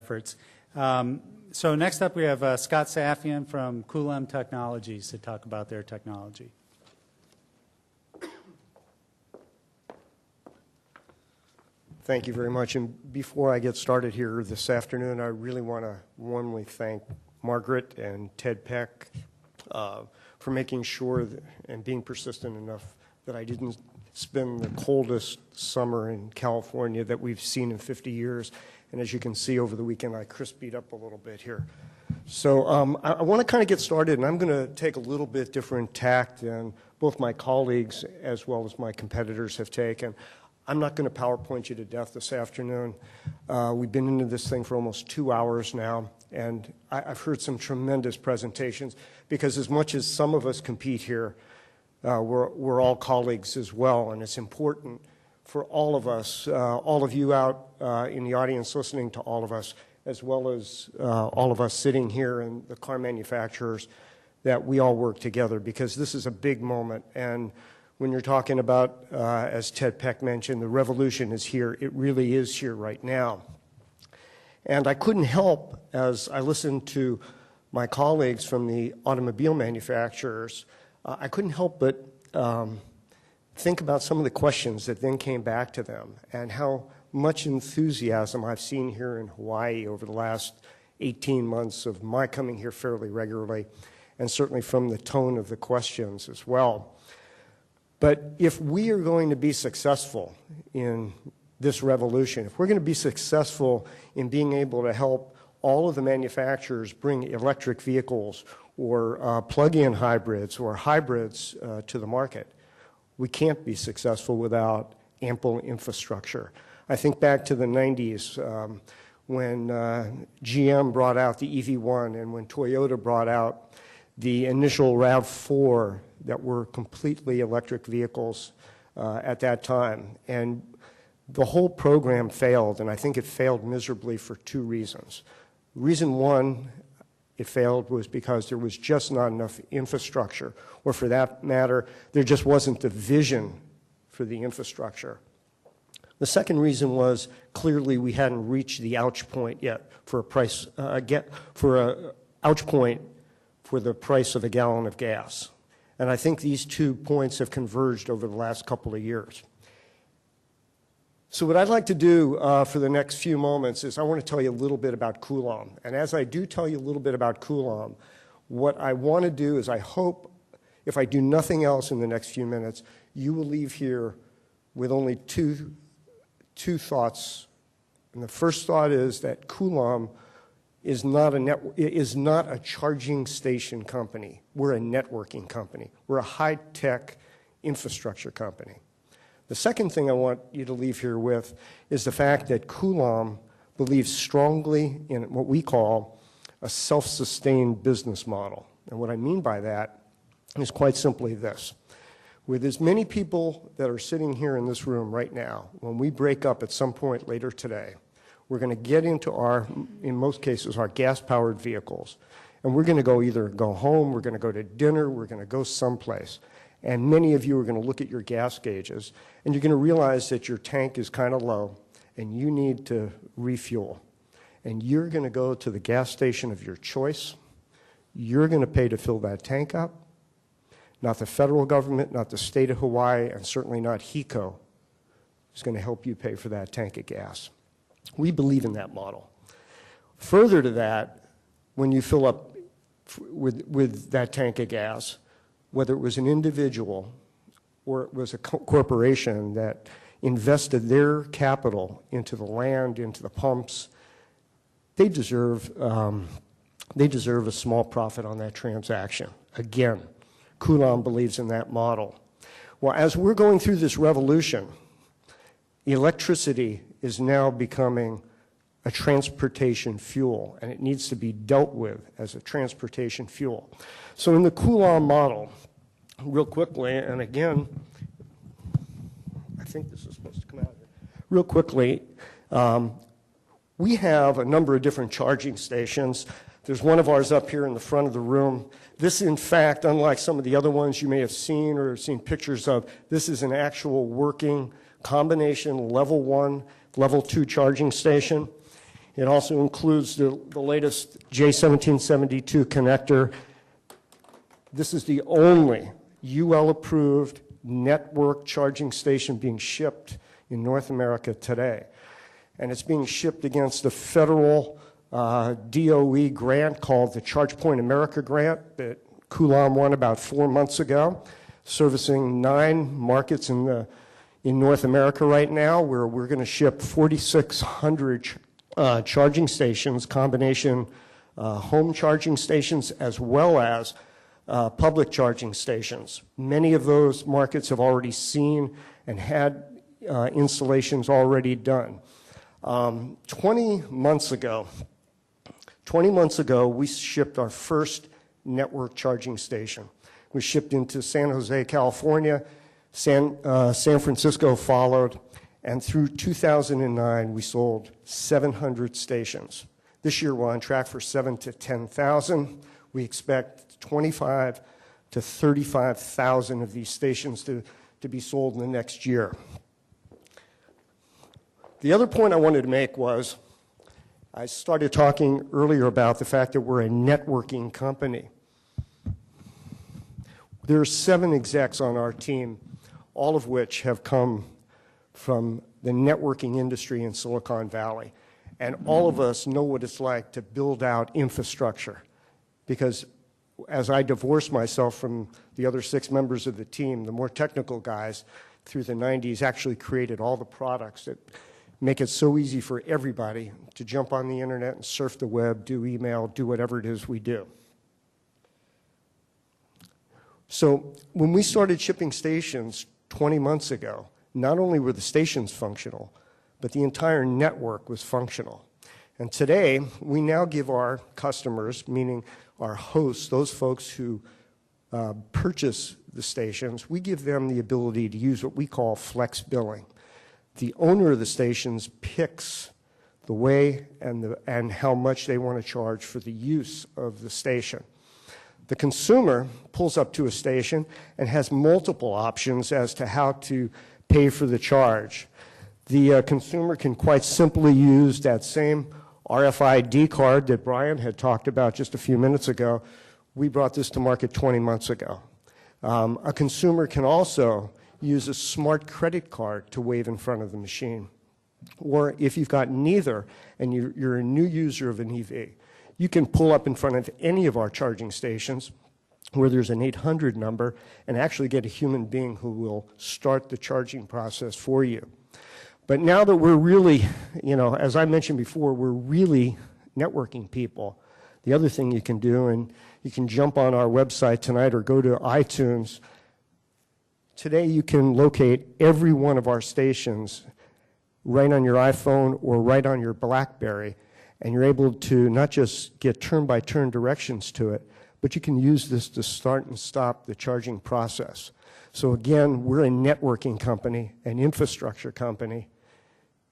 efforts. So next up we have Scott Saffian from Coulomb Technologies to talk about their technology. Thank you very much. And before I get started here this afternoon, I really want to warmly thank Margaret and Ted Peck for making sure that, and being persistent enough that I didn't spend the coldest summer in California that we've seen in 50 years. And as you can see over the weekend, I crispied up a little bit here. So I want to kind of get started, and I'm going to take a little bit different tack than both my colleagues as well as my competitors have taken. I'm not going to PowerPoint you to death this afternoon. We've been into this thing for almost 2 hours now, and I've heard some tremendous presentations because as much as some of us compete here, we're all colleagues as well, and it's important for all of us, all of you out in the audience listening to all of us, as well as all of us sitting here and the car manufacturers, that we all work together because this is a big moment. And when you're talking about, as Ted Peck mentioned, the revolution is here. It really is here right now. And I couldn't help, as I listened to my colleagues from the automobile manufacturers, I couldn't help but think about some of the questions that then came back to them and how much enthusiasm I've seen here in Hawaii over the last 18 months of my coming here fairly regularly, and certainly from the tone of the questions as well. But if we are going to be successful in this revolution, if we're going to be successful in being able to help all of the manufacturers bring electric vehicles or plug-in hybrids or hybrids to the market, we can't be successful without ample infrastructure. I think back to the 90s when GM brought out the EV1 and when Toyota brought out the initial RAV4 that were completely electric vehicles at that time. And the whole program failed, and I think it failed miserably for two reasons. Reason one, it failed was because there was just not enough infrastructure, or for that matter, there just wasn't the vision for the infrastructure. The second reason was clearly we hadn't reached the ouch point yet for a price, ouch point for the price of a gallon of gas. And I think these 2 points have converged over the last couple of years. So what I'd like to do for the next few moments is I want to tell you a little bit about Coulomb. And as I do tell you a little bit about Coulomb, what I want to do is I hope, if I do nothing else in the next few minutes, you will leave here with only two thoughts. And the first thought is that Coulomb is not a charging station company. We're a networking company. We're a high-tech infrastructure company. The second thing I want you to leave here with is the fact that Coulomb believes strongly in what we call a self-sustained business model. And what I mean by that is quite simply this. With as many people that are sitting here in this room right now, when we break up at some point later today, we're going to get into in most cases, our gas-powered vehicles. And we're going to either go home, we're going to go to dinner, we're going to go someplace. And many of you are going to look at your gas gauges, and you're going to realize that your tank is kind of low, and you need to refuel. And you're going to go to the gas station of your choice. You're going to pay to fill that tank up. Not the federal government, not the state of Hawaii, and certainly not HECO is going to help you pay for that tank of gas. We believe in that model. Further to that, when you fill up with that tank of gas, whether it was an individual or it was a corporation that invested their capital into the land, into the pumps, they deserve a small profit on that transaction. Again, Coulomb believes in that model. Well, as we're going through this revolution, electricity is now becoming a transportation fuel, and it needs to be dealt with as a transportation fuel. So in the Coulomb model, real quickly, and again, I think this is supposed to come out here. Real quickly, we have a number of different charging stations. There's one of ours up here in the front of the room. This, in fact, unlike some of the other ones you may have seen or seen pictures of, this is an actual working combination level 1, level 2 charging station. It also includes the latest J1772 connector. This is the only UL-approved network charging station being shipped in North America today. And it's being shipped against a federal DOE grant called the ChargePoint America grant that Coulomb won about 4 months ago, servicing 9 markets in North America right now, where we're going to ship 4,600 charging stations, combination home charging stations as well as public charging stations. Many of those markets have already seen and had installations already done. 20 months ago, we shipped our first network charging station. We shipped into San Jose, California. San Francisco followed, and through 2009, we sold 700 stations. This year, we're on track for 7,000 to 10,000. We expect 25,000 to 35,000 of these stations to be sold in the next year. The other point I wanted to make was, I started talking earlier about the fact that we're a networking company. There are 7 execs on our team, all of which have come from the networking industry in Silicon Valley. And all of us know what it's like to build out infrastructure. Because as I divorced myself from the other 6 members of the team, the more technical guys through the 90s actually created all the products that make it so easy for everybody to jump on the internet and surf the web, do email, do whatever it is we do. So when we started shipping stations 20 months ago, not only were the stations functional, but the entire network was functional. And today, we now give our customers, meaning our hosts, those folks who purchase the stations, we give them the ability to use what we call flex billing. The owner of the stations picks the way and how much they want to charge for the use of the station. The consumer pulls up to a station and has multiple options as to how to pay for the charge. The consumer can quite simply use that same RFID card that Brian had talked about just a few minutes ago. We brought this to market 20 months ago. A consumer can also use a smart credit card to wave in front of the machine. Or if you've got neither and you're a new user of an EV, you can pull up in front of any of our charging stations where there's an 800 number and actually get a human being who will start the charging process for you. But now that we're really, as I mentioned before, we're really networking people. The other thing you can do, and you can jump on our website tonight or go to iTunes. Today you can locate every one of our stations right on your iPhone or right on your BlackBerry, and you're able to not just get turn-by-turn directions to it, but you can use this to start and stop the charging process. So again, we're a networking company, an infrastructure company,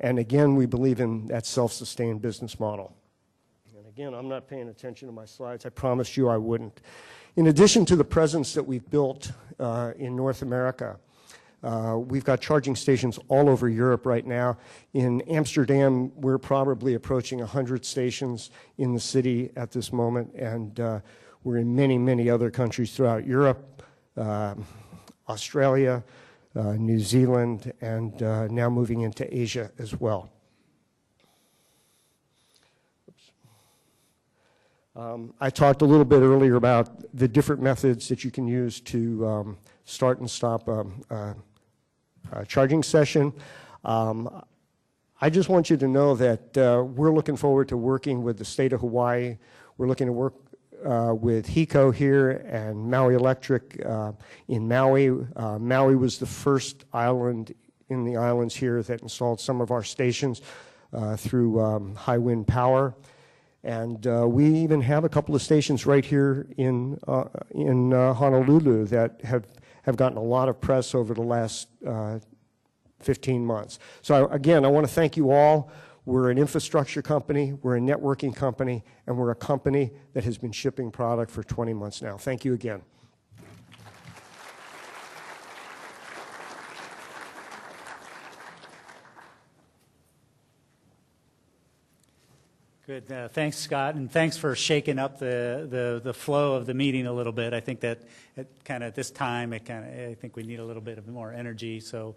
and again, we believe in that self-sustained business model. And again, I'm not paying attention to my slides. I promised you I wouldn't. In addition to the presence that we've built in North America, we've got charging stations all over Europe right now. In Amsterdam, we're probably approaching 100 stations in the city at this moment, and we're in many, many other countries throughout Europe, Australia, New Zealand, and now moving into Asia as well. I talked a little bit earlier about the different methods that you can use to start and stop a charging session. I just want you to know that we're looking forward to working with the state of Hawaii. We're looking to work with HECO here and Maui Electric in Maui. Maui was the first island in the islands here that installed some of our stations through high wind power. And we even have a couple of stations right here in Honolulu that have gotten a lot of press over the last 15 months. So again, I want to thank you all. We're an infrastructure company, we're a networking company, and we're a company that has been shipping product for 20 months now. Thank you again. Good. Thanks, Scott, and thanks for shaking up the flow of the meeting a little bit. I think that at this time, I think we need a little bit of more energy. So